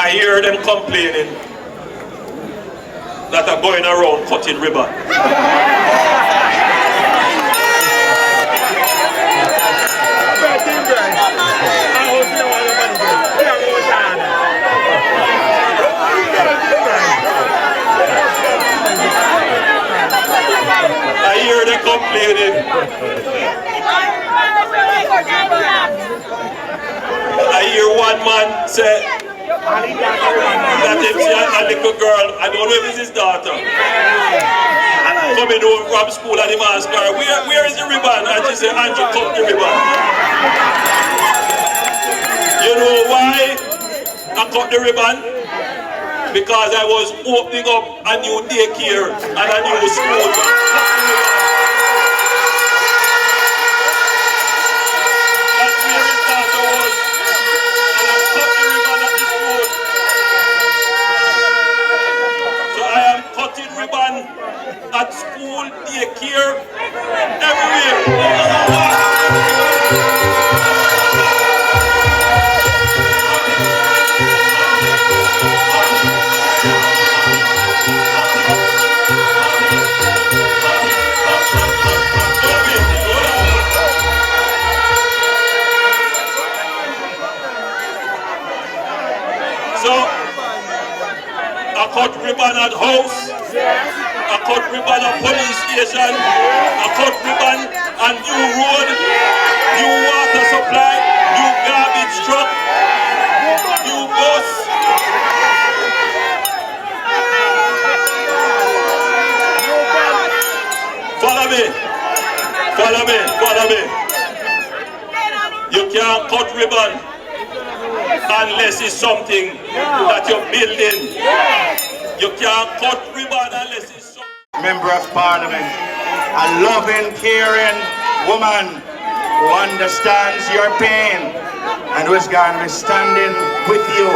I hear them complaining that are going around cutting ribbon. I hear them complaining. I hear one man say that if she has a little girl, I don't know if it's his daughter, coming home from school and he asked her, where is the ribbon? And she said, Andrew, cut the ribbon. You know why I cut the ribbon? Because I was opening up a new daycare and a new school. That's where his daughter was. And I cut the ribbon at the school. So I am cutting ribbon at school, daycare, everywhere. So, I cut ribbon at house, I cut ribbon at police station, I cut ribbon on new road, new water supply, new garbage truck, new bus. Follow me, follow me, follow me. You can't cut ribbon unless it's something that you're building. You can't cut ribbon unless it's something. Member of Parliament, a loving, caring woman who understands your pain and who is going to be standing with you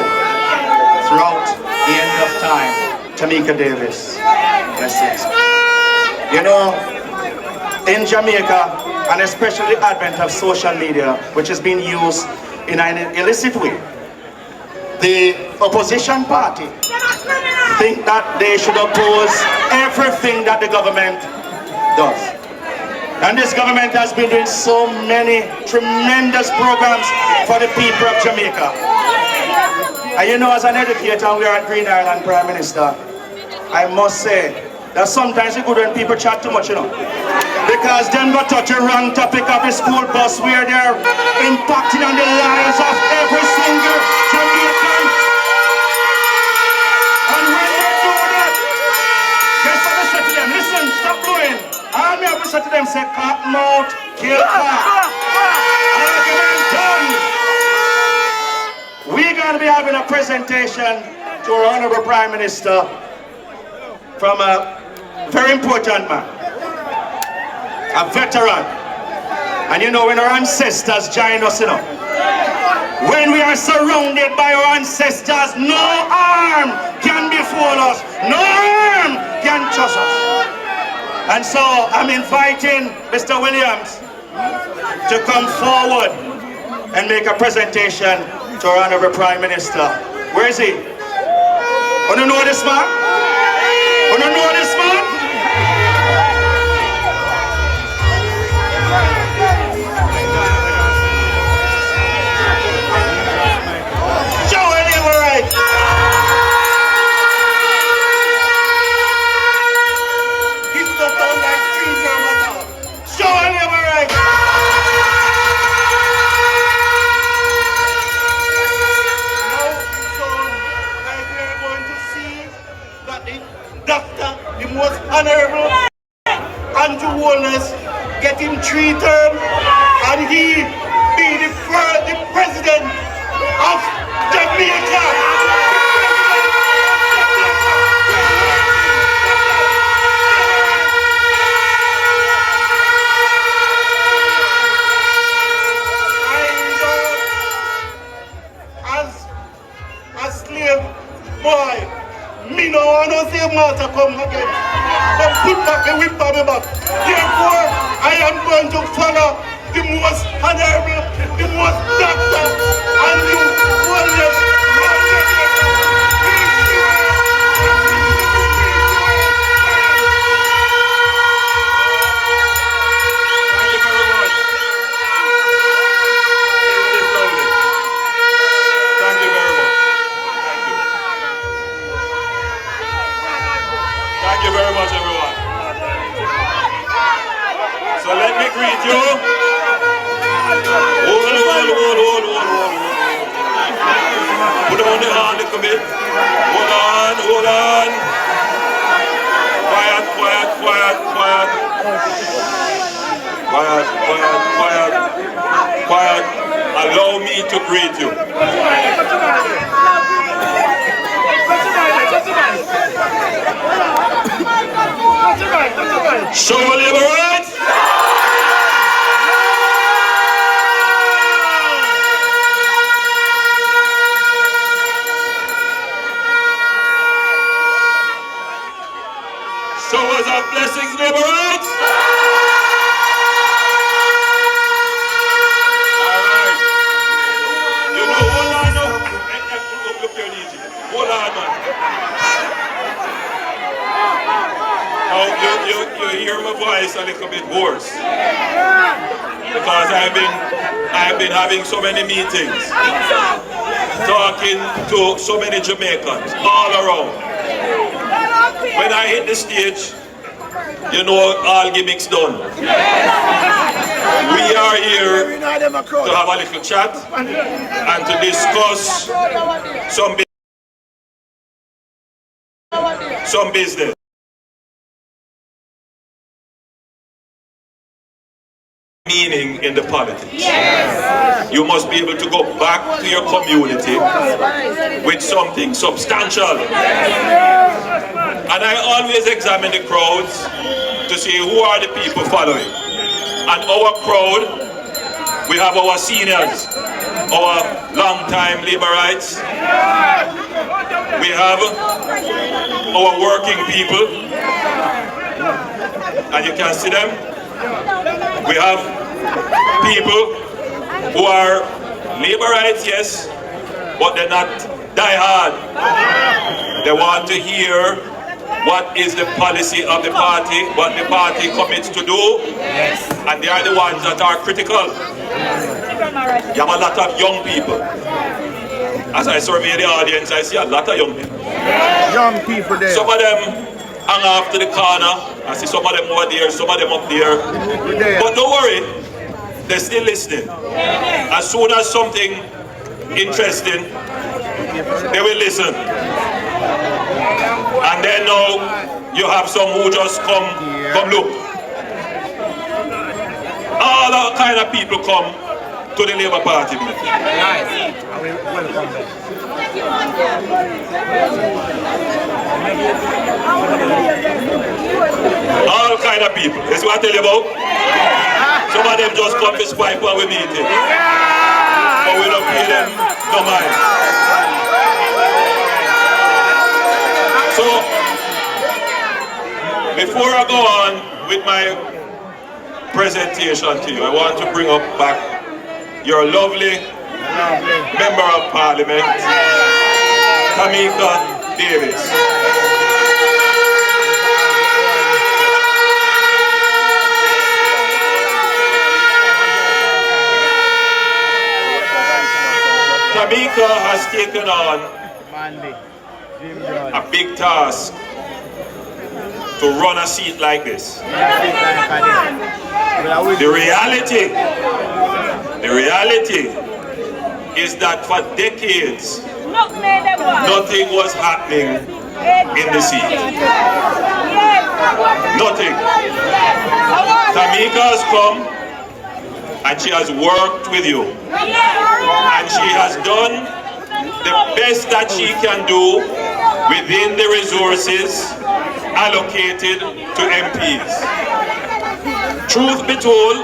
throughout the end of time. Tamika Davis. Blessings. You know, in Jamaica, and especially the advent of social media, which is being used in an illicit way, the opposition party think that they should oppose everything that the government does. And this government has been doing so many tremendous programs for the people of Jamaica. And you know, as an educator, we are at Green Island Prime Minister, I must say that sometimes it's good when people chat too much, you know. Because them go touch a wrong topic of the school bus where they're impacting on the lives of every single Jamaican. And when they do that, guess what they say to them? Listen, stop blowing. All me have to say to them, say, cut mouth, kill cat. Argument done. We're going to be having a presentation to our Honorable Prime Minister from a very important man. A veteran. And you know, when our ancestors join us, you know, when we are surrounded by our ancestors, no harm can befall us, no harm can touch us. And so I'm inviting Mr. Williams to come forward and make a presentation to our Honorable Prime Minister. Where is he? Want to know this man? Want to know this man? Honorable Andrew Holness getting 3 terms and he be the president of Jamaica. As a slave boy, me no want to see Malta come again. But put back the whip on my back. Therefore, I am going to follow the most honorable, the most doctor, and the warriors. down the hand a little bit. Hold on, hold on. Quiet, quiet, quiet, quiet. Quiet, quiet, quiet. Quiet. Allow me to greet you. Show liberate! Showers of blessings liberate! Alright. You know, hold on now. Look here, DJ. Hold on, man. Oh, you hear my voice a little bit hoarse because I've been having so many meetings, talking to so many Jamaicans all around. When I hit the stage, you know, all gimmicks done. We are here to have a little chat and to discuss some business. Meaning in the politics. Yes. You must be able to go back to your community with something substantial. And I always examine the crowds to see who are the people following. And our crowd, we have our seniors, our long-time labor rights. We have our working people, and you can see them. We have people who are labor rights, yes, but they're not die hard. They want to hear what is the policy of the party, what the party commits to do, and they are the ones that are critical. You have a lot of young people. As I survey the audience, I see a lot of young people. Young people there. Some of them hang off to the corner. I see some of them over there, some of them up there. But don't worry, they're still listening. As soon as something interesting, they will listen. And then now you have some who just come look. All kind of people come to the Labour Party meeting. Nice. Welcome them. All kind of people. This is what I tell you about. Some of them just come to swipe while we meeting. But we don't pay them no mind. So, before I go on with my presentation to you, I want to bring up back your lovely Member of Parliament, Tamika Davis. Tamika has taken on a big task to run a seat like this. The reality is that for decades, nothing was happening in the seat. Nothing. Tamika has come and she has worked with you. And she has done the best that she can do within the resources allocated to MPs. Truth be told,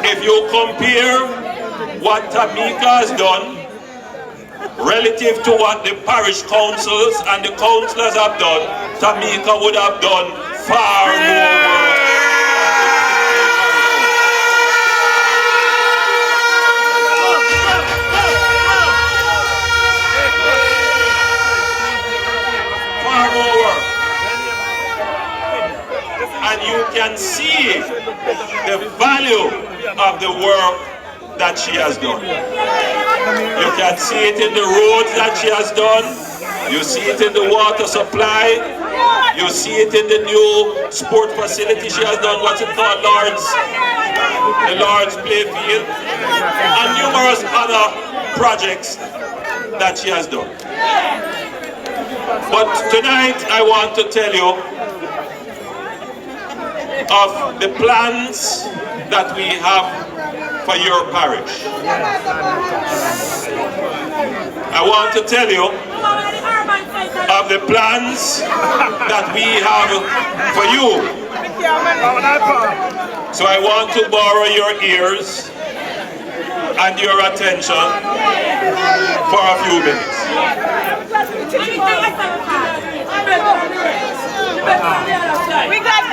if you compare what Tamika has done relative to what the parish councils and the councillors have done, Tamika would have done far more work. And you can see the value of the work that she has done. You can see it in the roads that she has done. You see it in the water supply. You see it in the new sport facility she has done, what's it called, the Lord's Playfield, and numerous other projects that she has done. But tonight I want to tell you of the plans that we have for your parish. I want to tell you of the plans that we have for you. So I want to borrow your ears and your attention for a few minutes.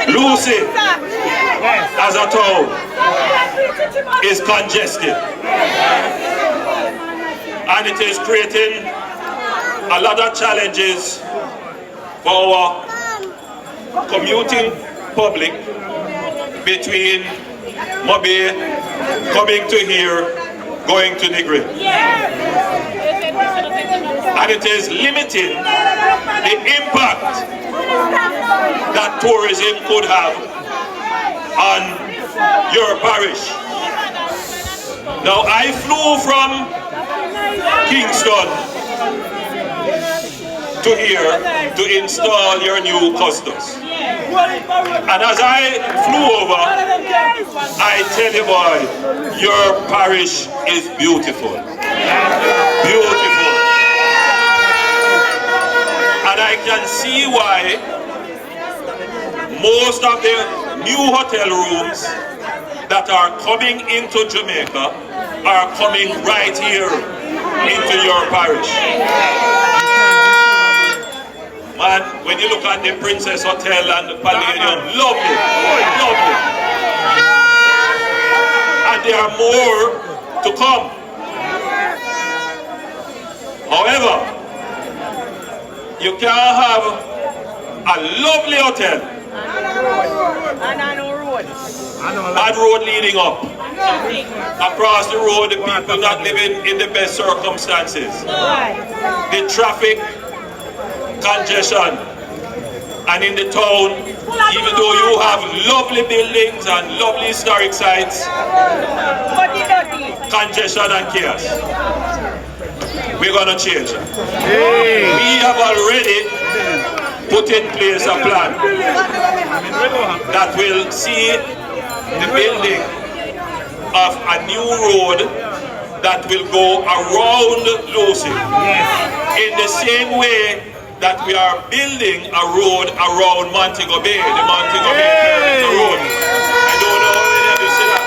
Lucea, as a town, is congested, and it is creating a lot of challenges for our commuting public between Mobile, coming to here, going to Negri. And it is limiting the impact that tourism could have on your parish. Now, I flew from Kingston to here to install your new customs. And as I flew over, I tell you, boy, your parish is beautiful. Beautiful. And I can see why most of the new hotel rooms that are coming into Jamaica are coming right here into your parish. Man, when you look at the Princess Hotel and the Palladium, lovely, lovely. And there are more to come. However, you can't have a lovely hotel bad road leading up. Across the road, the people not living in the best circumstances. The traffic congestion, and in the town, even though you have lovely buildings and lovely historic sites, congestion and chaos. We're going to change that. We have already put in place a plan that will see the building of a new road that will go around Lucea in the same way that we are building a road around Montego Bay, the Montego Bay Road. I don't know how many of you see that.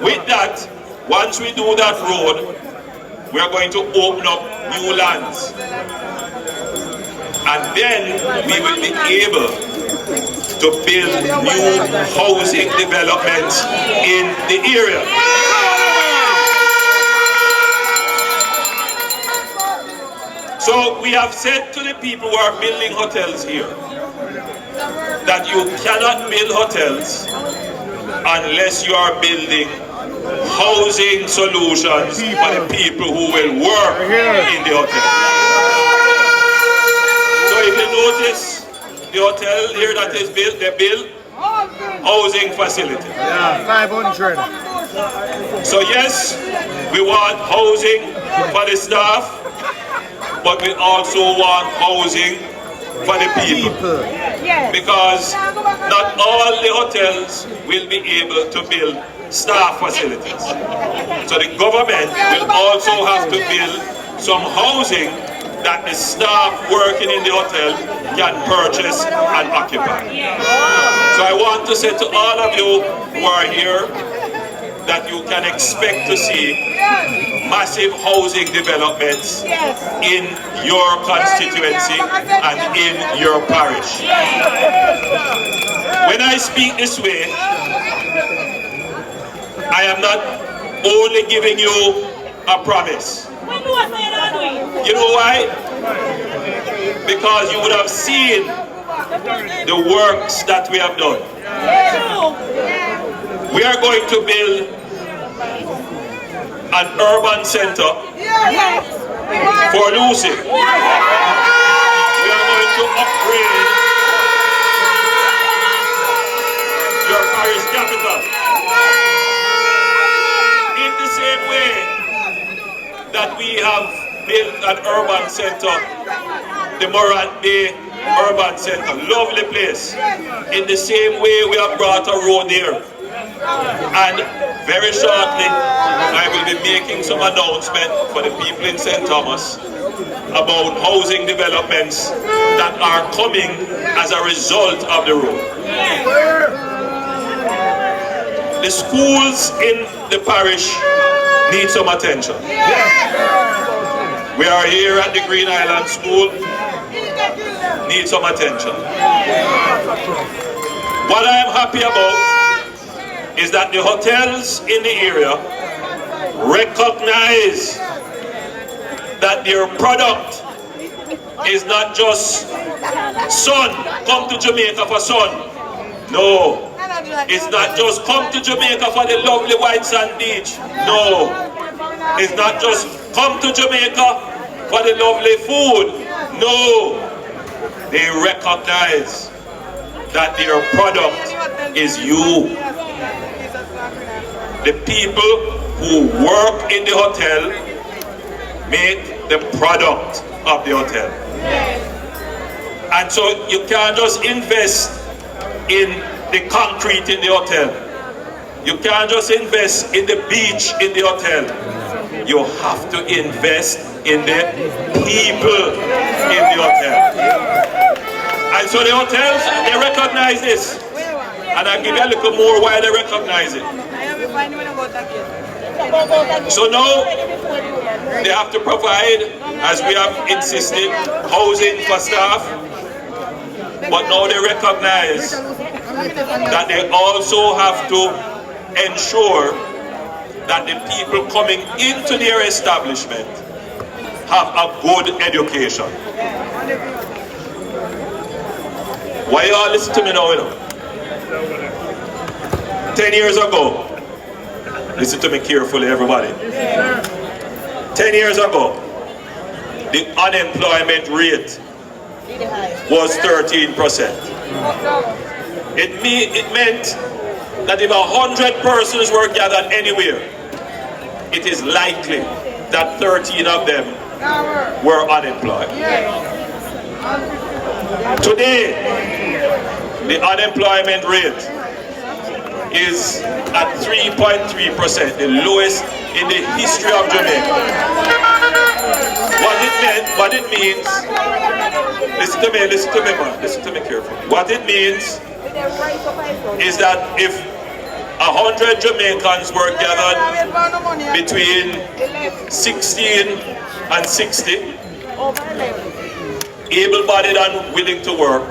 With that, once we do that road, we are going to open up new lands. And then we will be able to build new housing developments in the area. So we have said to the people who are building hotels here that you cannot build hotels unless you are building housing solutions for the people who will work in the hotel. So if you notice the hotel here that is built, they build housing facility. Yeah, 500. So yes, we want housing for the staff, but we also want housing for the people. Because not all the hotels will be able to build staff facilities. So the government will also have to build some housing that the staff working in the hotel can purchase and occupy. So I want to say to all of you who are here that you can expect to see massive housing developments in your constituency and in your parish. When I speak this way, I am not only giving you a promise. You know why? Because you would have seen the works that we have done. We are going to build an urban center for Lucea. We are going to upgrade your parish capital. that we have built an urban center, the Morant Bay Urban Center. Lovely place. In the same way, we have brought a road there. And very shortly, I will be making some announcement for the people in St. Thomas about housing developments that are coming as a result of the road. The schools in the parish need some attention. We are here at the Green Island School, need some attention. What I am happy about is that the hotels in the area recognize that their product is not just sun, come to Jamaica for sun. No, it's not just come to Jamaica for the lovely white sand beach. No, it's not just come to Jamaica for the lovely food. No, they recognize that their product is you. The people who work in the hotel make the product of the hotel. And so you can't just invest in the concrete in the hotel. You can't just invest in the beach in the hotel. You have to invest in the people in the hotel. And so the hotels, they recognize this. And I'll give you a little more why they recognize it. So now, they have to provide, as we have insisted, housing for staff. But now they recognize that they also have to ensure that the people coming into their establishment have a good education. Why you all listen to me now, 10 years ago, listen to me carefully, everybody. 10 years ago, the unemployment rate was 13%. It meant that if 100 persons were gathered anywhere, it is likely that 13 of them were unemployed. Today, the unemployment rate is at 3.3%, the lowest in the history of Jamaica. What it means, listen to me, man, listen to me carefully. What it means is that if 100 Jamaicans were gathered between 16 and 60, able-bodied and willing to work,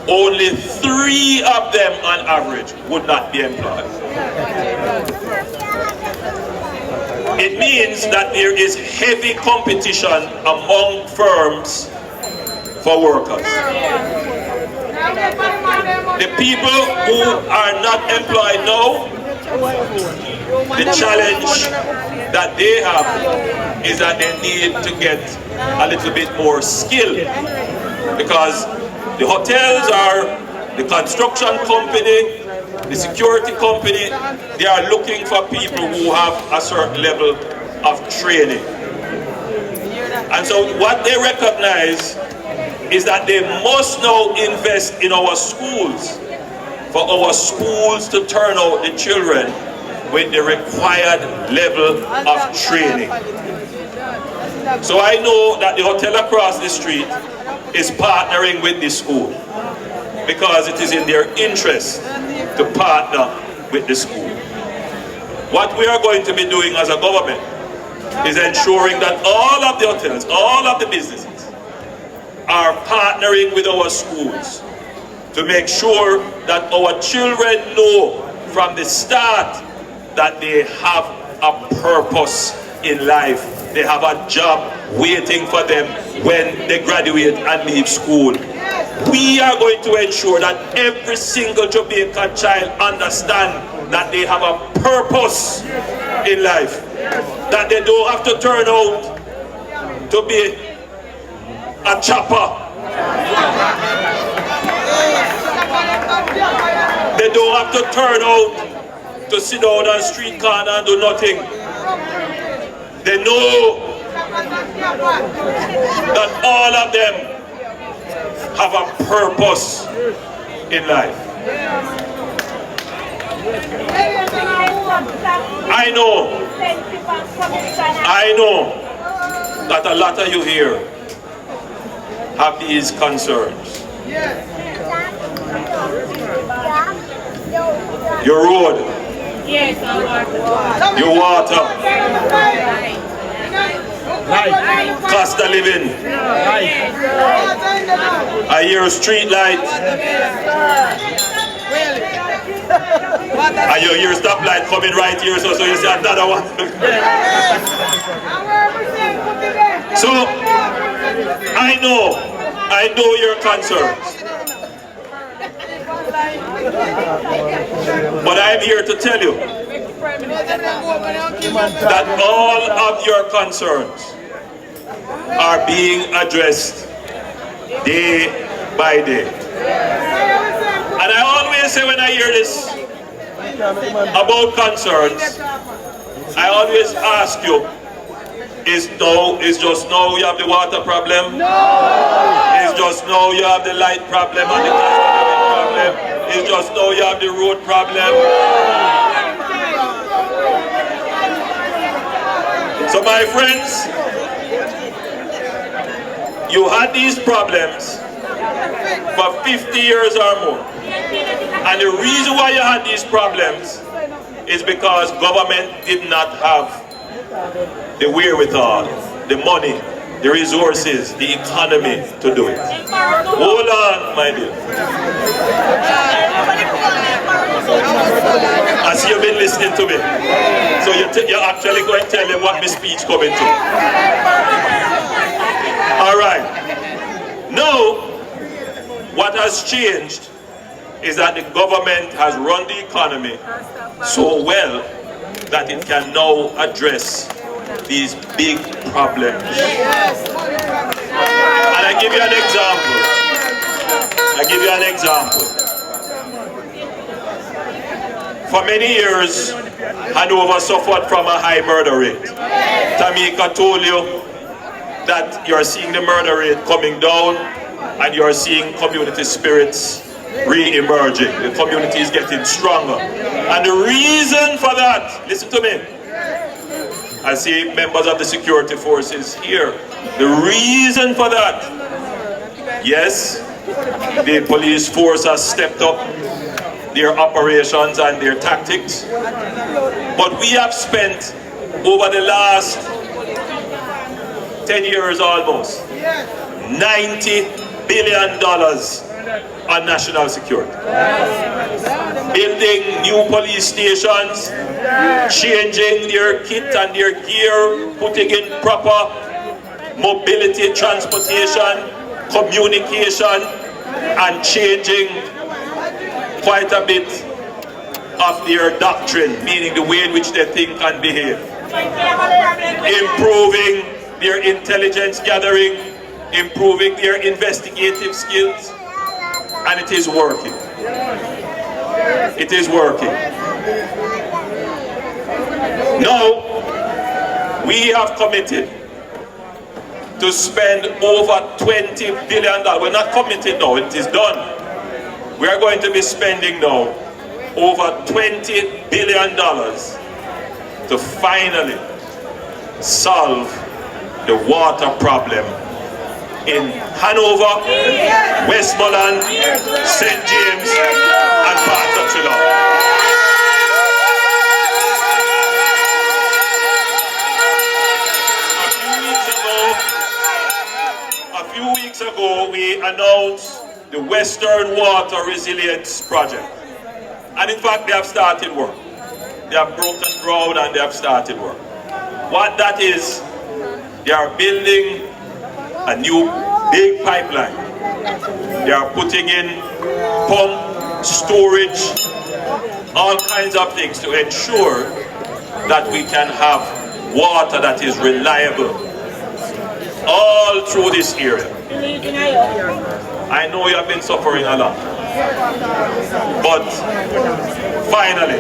only 3 of them on average would not be employed. It means that there is heavy competition among firms for workers. The people who are not employed now, the challenge that they have is that they need to get a little bit more skill, because the hotels are the construction company, the security company, they are looking for people who have a certain level of training. And so what they recognize is that they must now invest in our schools for our schools to turn out the children with the required level of training. So I know that the hotel across the street is partnering with this school because it is in their interest to partner with the school. What we are going to be doing as a government is ensuring that all of the hotels, all of the businesses are partnering with our schools to make sure that our children know from the start that they have a purpose in life. They have a job waiting for them when they graduate and leave school. We are going to ensure that every single Jamaican child understands that they have a purpose in life. That they don't have to turn out to be a chopper. They don't have to turn out to sit down on the street corner and do nothing. They know that all of them have a purpose in life. I know that a lot of you here have these concerns. Your road, your water, cost of living, your street light, and your stoplight coming right here, so you see another one. So I know your concerns. But I'm here to tell you that all of your concerns are being addressed day by day. And I always say when I hear this about concerns, I always ask you, is just now you have the water problem? No. Is just now you have the light problem and the problem? Is just now you have the road problem? So my friends, you had these problems for 50 years or more. And the reason why you had these problems is because government did not have the wherewithal, the money, the resources, the economy to do it. Hold on, my dear. I see you've been listening to me. So you're actually going to tell them what my speech coming to. All right. Now, what has changed is that the government has run the economy so well that it can now address these big problems. And I give you an example. For many years, Hanover suffered from a high murder rate. Tamika told you that you're seeing the murder rate coming down and you're seeing community spirits re-emerging. The community is getting stronger. And the reason for that, listen to me. I see members of the security forces here. The reason for that, yes, the police force has stepped up their operations and their tactics. But we have spent over the last 10 years almost $90 billion on national security. Building new police stations, changing their kit and their gear, putting in proper mobility, transportation, communication, and changing quite a bit of their doctrine, meaning the way in which they think and behave. Improving their intelligence gathering, improving their investigative skills, and it is working. It is working. Now, we have committed to spend over $20 billion. We're not committed now, it is done. We are going to be spending now over $20 billion to finally solve the water problem in Hanover, Westmoreland, St. James, and parts of Geelong. A few weeks ago, we announced the Western Water Resilience Project. And in fact, they have started work. They have broken ground and they have started work. What that is, they are building a new big pipeline. They are putting in pump, storage, all kinds of things to ensure that we can have water that is reliable all through this area. I know you have been suffering a lot, but finally,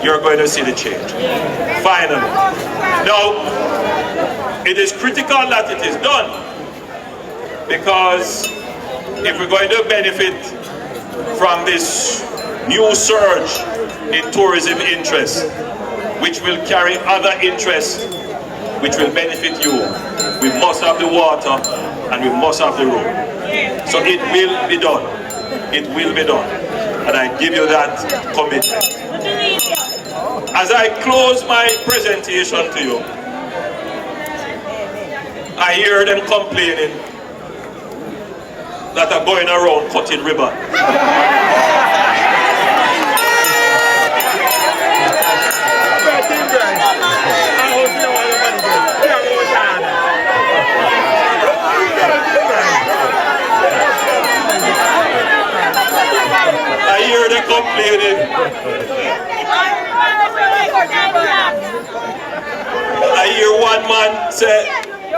you're going to see the change. Finally. Now, it is critical that it is done, because if we're going to benefit from this new surge in tourism interest, which will carry other interests which will benefit you, we must have the water and we must have the road. So it will be done. It will be done. And I give you that commitment. As I close my presentation to you, I hear them complaining that are going around cutting ribbon. I hear them complaining. I hear one man say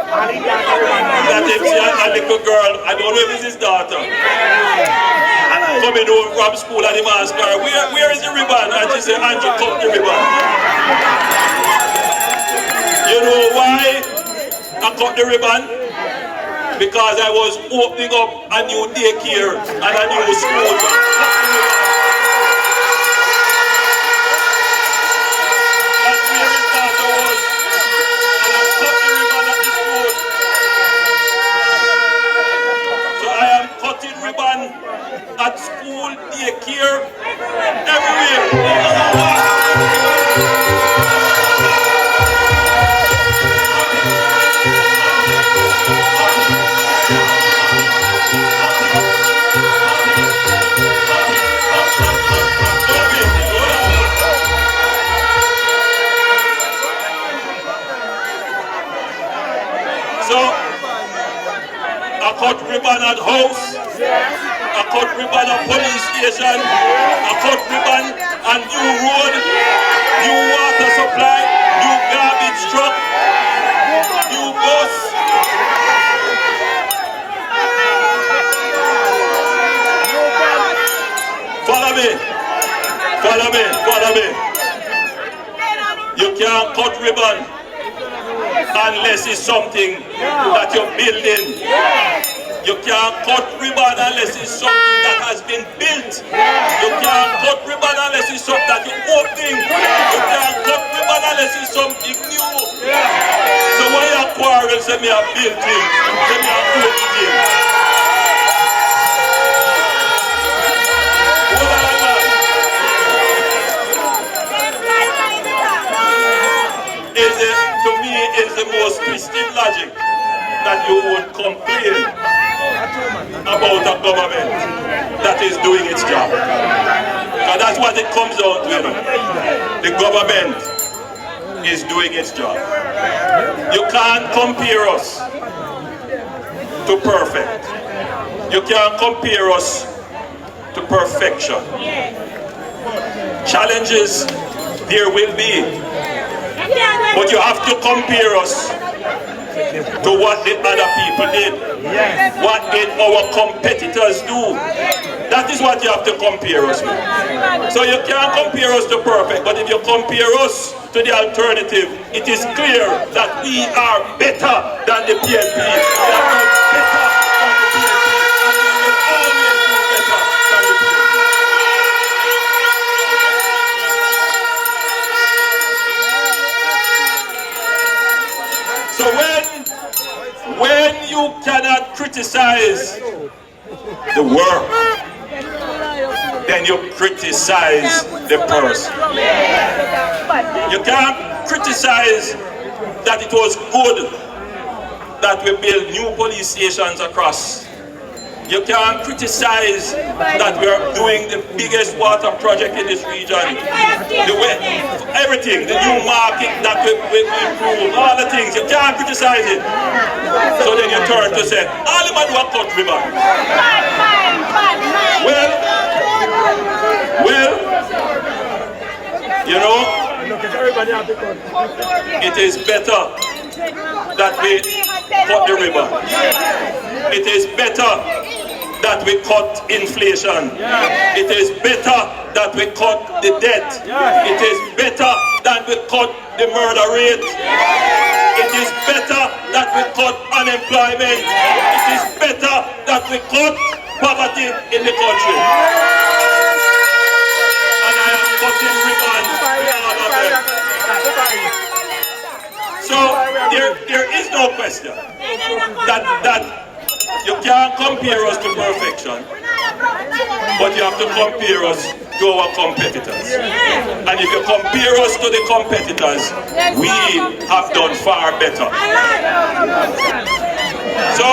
that if she had a little girl, I don't know if it's his daughter, coming home from school and he asked her, where is the ribbon? And she said, Andrew, cut the ribbon. You know why I cut the ribbon? Because I was opening up a new daycare and a new school. That's where his daughter was. And I cut the ribbon at the school. So I am cutting ribbon at school, daycare, everywhere. So, I cut ribbon at house, I cut ribbon at police station, I cut ribbon on new road, new water supply, new garbage truck, new bus. Follow me, follow me, follow me. You can't cut ribbon unless it's something that you're building. You can't cut ribbon unless it's something that has been built. You can't cut ribbon unless it's something that you're opening. You can't cut ribbon unless it's something new. So when you quarrel, say me a built thing, say me a open thing. To me, is the most twisted logic that you would complain about a government that is doing its job. Because that's what it comes down to, you know. The government is doing its job. You can't compare us to perfect. You can't compare us to perfection. Challenges there will be. But you have to compare us to what the other people did. What did our competitors do? That is what you have to compare us with. So you can't compare us to perfect, but if you compare us to the alternative, it is clear that we are better than the PNP. We are better than the PNP, and we will always do better than the PNP. So when you cannot criticize the work, then you criticize the person. You can't criticize that it was good that we build new police stations across. You can't criticize that we are doing the biggest water project in this region. The way, everything, the new market that we improve, all the things, you can't criticize it. So then you turn to say, all the man who cut ribbon. Well, you know, it is better that we cut the ribbon. It is better that we cut inflation. It is better that we cut the debt. It is better that we cut the murder rate. It is better that we cut unemployment. It is better that we cut poverty in the country. And I am cutting ribbon with all of them. So there is no question that you can't compare us to perfection, but you have to compare us to our competitors. And if you compare us to the competitors, we have done far better. So,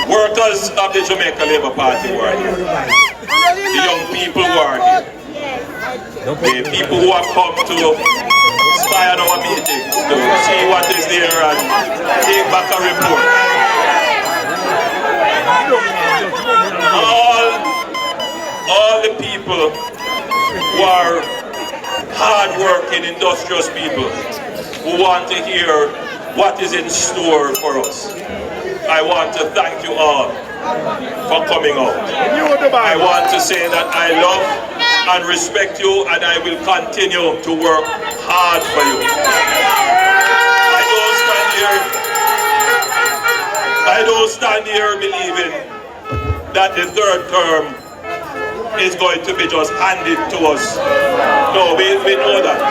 workers of the Jamaica Labour Party who are here, the young people who are here, the people who have come to spy on our meetings, to see what is there and take back a report. All the people who are hard-working, industrious people who want to hear what is in store for us. I want to thank you all for coming out. I want to say that I love and respect you, and I will continue to work hard for you. I don't stand here believing that the third term is going to be just handed to us. No, we know that.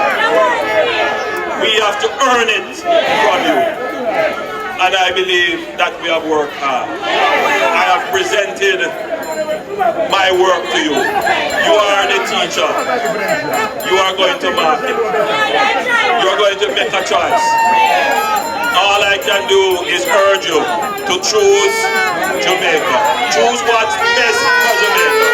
We have to earn it from you. And I believe that we have worked hard. I have presented my work to you. You are the teacher. You are going to market. You are going to make a choice. All I can do is urge you to choose Jamaica. Choose what's best for Jamaica.